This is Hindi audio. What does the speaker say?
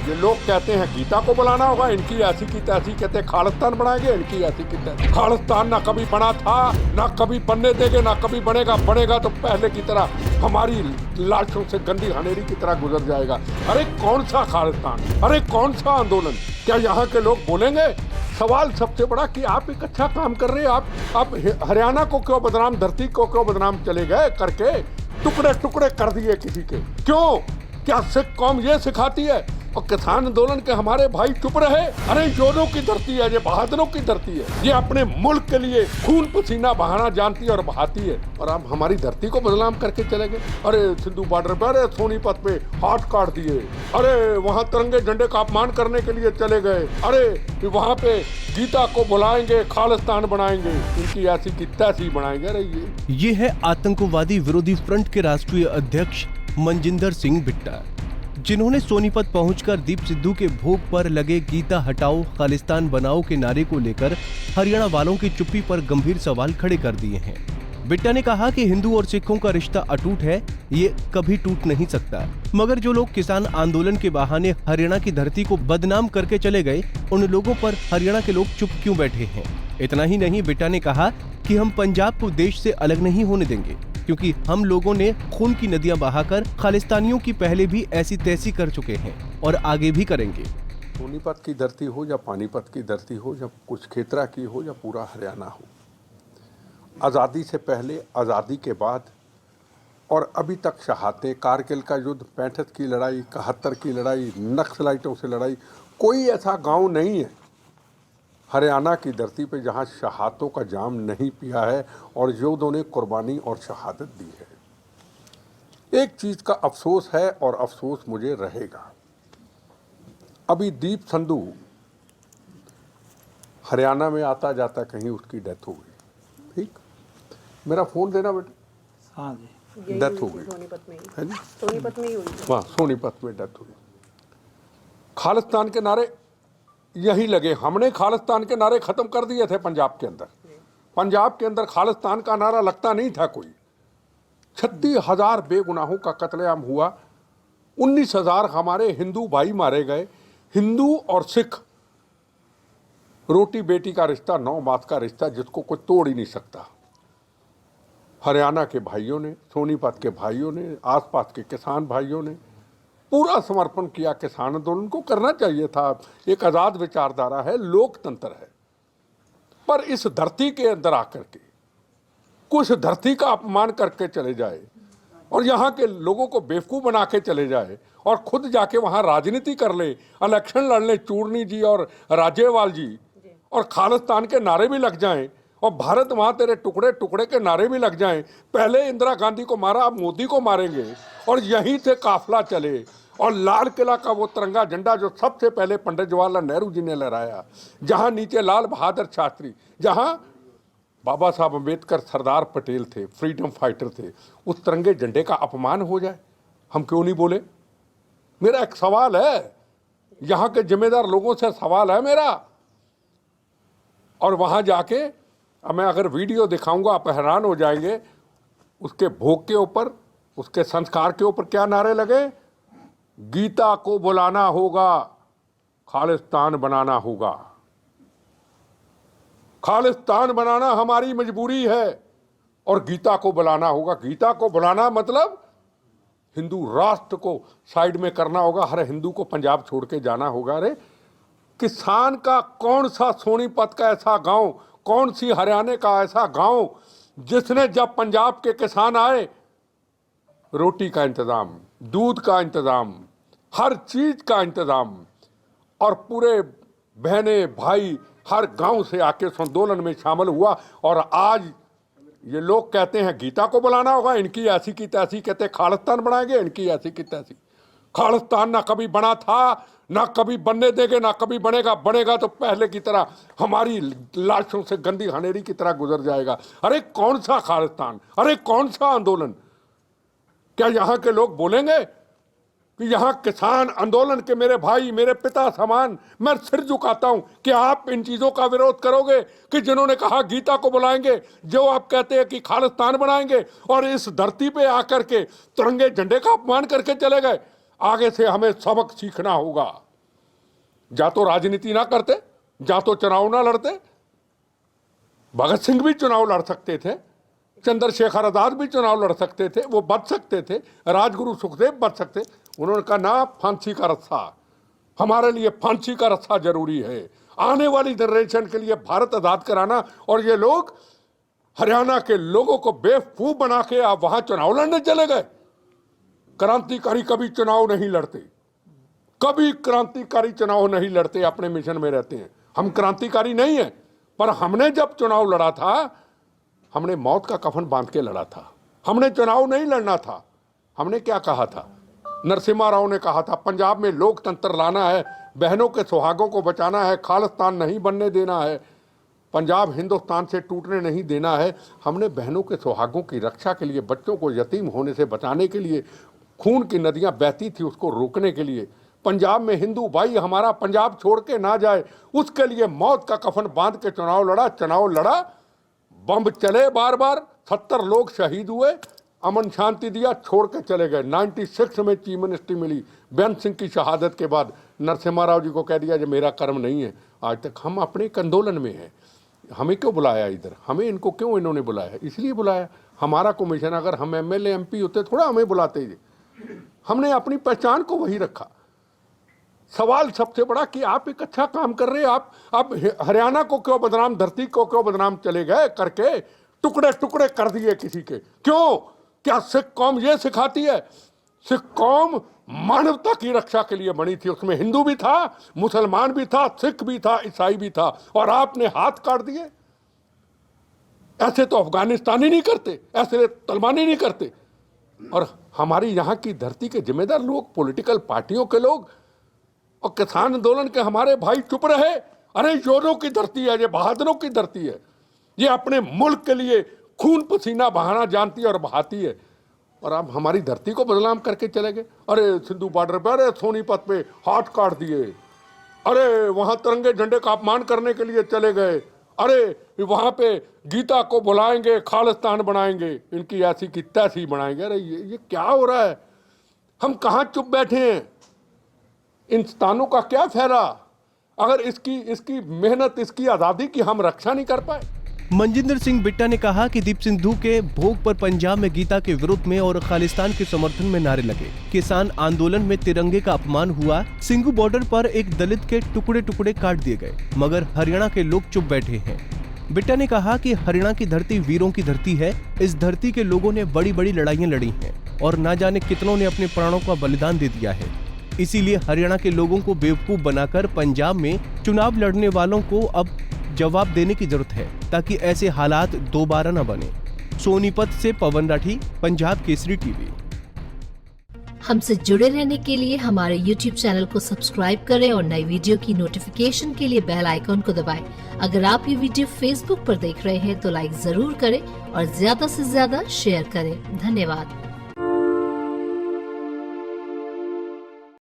ये लोग कहते हैं गीता को बुलाना होगा, इनकी ऐसी की तैसी कहते खालिस्तान बनाएंगे, इनकी ऐसी की तैसी। खालिस्तान ना कभी बना था, ना कभी बनने देंगे, ना कभी बनेगा। बनेगा तो पहले की तरह हमारी लाशों से गंदी हनेरी की तरह गुजर जाएगा। अरे कौन सा खालिस्तान, अरे कौन सा आंदोलन? क्या यहाँ के लोग बोलेंगे? सवाल सबसे बड़ा कि आप एक अच्छा काम कर रहे हैं, आप हरियाणा को क्यों बदनाम, धरती को क्यों बदनाम चले गए करके, टुकड़े टुकड़े कर दिए किसी के। क्यों? क्या सिख कौम ये सिखाती है? और किसान आंदोलन के हमारे भाई चुप रहे। अरे योधों की धरती है, ये बहादुरों की धरती है, ये अपने मुल्क के लिए खून पसीना बहाना जानती है और बहाती है। और आप हमारी धरती को बदनाम करके चले गए। अरे सिंधु बॉर्डर पर, अरे सोनीपत पे हाथ काट दिए, अरे वहाँ तिरंगे झंडे का अपमान करने के लिए चले गए, अरे वहाँ पे गीता को बुलाएंगे, खालिस्तान बनाएंगे, इनकी ऐसी की तैसी बनाएंगे। अरे ये है आतंकवादी विरोधी फ्रंट के राष्ट्रीय अध्यक्ष मनजिंदर सिंह बिट्टा, जिन्होंने सोनीपत पहुंचकर दीप सिद्धू के भोग पर लगे गीता हटाओ खालिस्तान बनाओ के नारे को लेकर हरियाणा वालों की चुप्पी पर गंभीर सवाल खड़े कर दिए हैं। बिट्टा ने कहा कि हिंदू और सिखों का रिश्ता अटूट है, ये कभी टूट नहीं सकता। मगर जो लोग किसान आंदोलन के बहाने हरियाणा की धरती को बदनाम करके चले गए, उन लोगों पर हरियाणा के लोग चुप क्यों बैठे हैं? इतना ही नहीं, बिट्टा ने कहा कि हम पंजाब को देश से अलग नहीं होने देंगे, क्योंकि हम लोगों ने खून की नदियां बहाकर खालिस्तानियों की पहले भी ऐसी तैसी कर चुके हैं और आगे भी करेंगे। सोनीपत की धरती हो या पानीपत की धरती हो या कुछ क्षेत्रा की हो या पूरा हरियाणा हो, आज़ादी से पहले, आज़ादी के बाद और अभी तक शहादतें, कारगिल का युद्ध, 65 की लड़ाई, 71 की लड़ाई, नक्सलाइटों से लड़ाई, कोई ऐसा गांव नहीं है हरियाणा की धरती पे जहां शहादतों का जाम नहीं पिया है और योधों ने कुर्बानी और शहादत दी है। एक चीज़ का अफसोस है और अफसोस मुझे रहेगा। अभी दीप सिद्धू हरियाणा में आता जाता कहीं उसकी डेथ हो गई। ठीक, मेरा फ़ोन देना बेटा। हाँ जी, डेथ हो गई सोनीपत में है जी, सोनीपत में ही हुई। हाँ सोनीपत में डेथ हुई। खालिस्तान के नारे यही लगे। हमने खालिस्तान के नारे खत्म कर दिए थे पंजाब के अंदर। पंजाब के अंदर खालिस्तान का नारा लगता नहीं था कोई। 36,000 बेगुनाहों का कत्लेआम हुआ, 19,000 हमारे हिंदू भाई मारे गए। हिंदू और सिख रोटी बेटी का रिश्ता, 9 मास का रिश्ता, जिसको कोई तोड़ ही नहीं सकता। हरियाणा के भाइयों ने, सोनीपत के भाइयों ने, आसपास के किसान भाइयों ने पूरा समर्पण किया। किसान आंदोलन को करना चाहिए था, एक आज़ाद विचारधारा है, लोकतंत्र है। पर इस धरती के अंदर आकर के कुछ धरती का अपमान करके चले जाए और यहाँ के लोगों को बेवकूफ़ बना के चले जाए और खुद जाके वहाँ राजनीति कर ले, इलेक्शन लड़ ले, चूड़नी जी और राजेवाल जी, और खालिस्तान के नारे भी लग जाएं और भारत माँ तेरे टुकड़े टुकड़े के नारे भी लग जाएं। पहले इंदिरा गांधी को मारा, अब मोदी को मारेंगे और यहीं से काफिला चले। और लाल किला का वो तिरंगा झंडा जो सबसे पहले पंडित जवाहरलाल नेहरू जी ने लहराया, जहां नीचे लाल बहादुर शास्त्री, जहां बाबा साहब अम्बेडकर, सरदार पटेल थे, फ्रीडम फाइटर थे, उस तिरंगे झंडे का अपमान हो जाए, हम क्यों नहीं बोले? मेरा एक सवाल है, यहाँ के जिम्मेदार लोगों से सवाल है मेरा। और वहां जाके अब मैं अगर वीडियो दिखाऊंगा आप हैरान हो जाएंगे। उसके भोग के ऊपर, उसके संस्कार के ऊपर क्या नारे लगे? गीता को बुलाना होगा, खालिस्तान बनाना होगा। खालिस्तान बनाना हमारी मजबूरी है और गीता को बुलाना होगा। गीता को बुलाना मतलब हिंदू राष्ट्र को साइड में करना होगा, हर हिंदू को पंजाब छोड़ के जाना होगा। अरे किसान का कौन सा सोनीपत का ऐसा गांव, कौन सी हरियाणा का ऐसा गांव जिसने जब पंजाब के किसान आए, रोटी का इंतजाम, दूध का इंतजाम, हर चीज का इंतजाम, और पूरे बहने भाई हर गांव से आके इस आंदोलन में शामिल हुआ। और आज ये लोग कहते हैं गीता को बुलाना होगा, इनकी ऐसी की तैसी कहते खालिस्तान बनाएंगे, इनकी ऐसी की तैसी। खालिस्तान ना कभी बना था, ना कभी बनने देंगे, ना कभी बनेगा। बनेगा तो पहले की तरह हमारी लाशों से गंदी हनेरी की तरह गुजर जाएगा। अरे कौन सा खालिस्तान, अरे कौन सा आंदोलन? क्या यहाँ के लोग बोलेंगे कि यहाँ किसान आंदोलन के मेरे भाई, मेरे पिता समान, मैं सिर झुकाता हूं कि आप इन चीजों का विरोध करोगे कि जिन्होंने कहा गीता को बुलाएंगे, जो आप कहते हैं कि खालिस्तान बनाएंगे, और इस धरती पे आकर के तिरंगे झंडे का अपमान करके चले गए। आगे से हमें सबक सीखना होगा। या तो राजनीति ना करते, या तो चुनाव ना लड़ते। भगत सिंह भी चुनाव लड़ सकते थे, चंद्रशेखर आजाद भी चुनाव लड़ सकते थे, वो बच सकते थे, राजगुरु सुखदेव बच सकते। उन्होंने कहा ना, फांसी का रस्सा, हमारे लिए फांसी का रस्सा जरूरी है, आने वाली जनरेशन के लिए भारत आजाद कराना। और ये लोग हरियाणा के लोगों को बेवकूफ बना के आप वहां चुनाव लड़ने चले गए। क्रांतिकारी कभी चुनाव नहीं लड़ते, कभी क्रांतिकारी चुनाव नहीं लड़ते, अपने मिशन में रहते हैं। हम क्रांतिकारी नहीं है, पर हमने जब चुनाव लड़ा था, हमने मौत का कफन बांध के लड़ा था। हमने चुनाव नहीं लड़ना था। हमने क्या कहा था? नरसिम्हा राव ने कहा था, पंजाब में लोकतंत्र लाना है, बहनों के सुहागों को बचाना है, खालिस्तान नहीं बनने देना है, पंजाब हिंदुस्तान से टूटने नहीं देना है। हमने बहनों के सुहागों की रक्षा के लिए, बच्चों को यतीम होने से बचाने के लिए, खून की नदियां बहती थी उसको रोकने के लिए, पंजाब में हिंदू भाई हमारा पंजाब छोड़ के ना जाए, उसके लिए मौत का कफन बांध के चुनाव लड़ा। चुनाव लड़ा, बम चले बार बार, 70 लोग शहीद हुए, अमन शांति दिया, छोड़ के चले गए। 96 में चीफ मिनिस्ट्री मिली बेअंत सिंह की शहादत के बाद। नरसिम्हा राव जी को कह दिया, जो मेरा कर्म नहीं है। आज तक हम अपने एक आंदोलन में हैं। हमें क्यों बुलाया इधर? हमें इनको क्यों इन्होंने बुलाया? इसलिए बुलाया। हमारा कमीशन, अगर हम एमएलए एमपी होते थोड़ा हमें बुलाते ही। हमने अपनी पहचान को वही रखा। सवाल सबसे बड़ा कि आप एक अच्छा काम कर रहे हैं, आप हरियाणा को क्यों बदनाम, धरती को क्यों बदनाम चले गए करके, टुकड़े टुकड़े कर दिए किसी के। क्यों? क्या सिख कौम ये सिखाती है? सिख कौम मानवता की रक्षा के लिए बनी थी, उसमें हिंदू भी था, मुसलमान भी था, सिख भी था, ईसाई भी था, और आपने हाथ काट दिए। ऐसे तो अफगानिस्तानी नहीं करते, ऐसे तलिबानी नहीं करते। और हमारी यहाँ की धरती के जिम्मेदार लोग, पॉलिटिकल पार्टियों के लोग और किसान आंदोलन के हमारे भाई चुप रहे। अरे योधों की धरती है, ये बहादुरों की धरती है, ये अपने मुल्क के लिए खून पसीना बहाना जानती है और बहाती है। और आप हमारी धरती को बदनाम करके चले गए। अरे सिंधु बॉर्डर पे, अरे सोनीपत पे हाथ काट दिए, अरे वहां तिरंगे झंडे का अपमान करने के लिए चले गए, अरे वहां पे गीता को बुलाएंगे, खालिस्तान बनाएंगे, इनकी ऐसी की तैसी बनाएंगे। अरे ये क्या हो रहा है? हम कहाँ चुप बैठे हैं? इन स्थानों का क्या फायदा अगर इसकी मेहनत, इसकी आज़ादी की हम रक्षा नहीं कर पाए। मनजिंदर सिंह बिट्टा ने कहा कि दीप सिद्धू के भोग पर पंजाब में गीता के विरोध में और खालिस्तान के समर्थन में नारे लगे। किसान आंदोलन में तिरंगे का अपमान हुआ। सिंघू बॉर्डर पर एक दलित के टुकड़े टुकड़े काट दिए गए, मगर हरियाणा के लोग चुप बैठे हैं। बिट्टा ने कहा कि हरियाणा की धरती वीरों की धरती है। इस धरती के लोगों ने बड़ी बड़ी लड़ाइयाँ लड़ी हैं और न जाने कितनों ने अपने प्राणों का बलिदान दे दिया है। इसीलिए हरियाणा के लोगों को बेवकूफ बनाकर पंजाब में चुनाव लड़ने वालों को अब जवाब देने की जरूरत है, ताकि ऐसे हालात दोबारा न बने। सोनीपत से पवन राठी, पंजाब केसरी टीवी। हमसे जुड़े रहने के लिए हमारे YouTube चैनल को सब्सक्राइब करें और नई वीडियो की नोटिफिकेशन के लिए बेल आइकॉन को दबाएं। अगर आप ये वीडियो Facebook पर देख रहे हैं तो लाइक जरूर करें और ज्यादा से ज्यादा शेयर करें। धन्यवाद।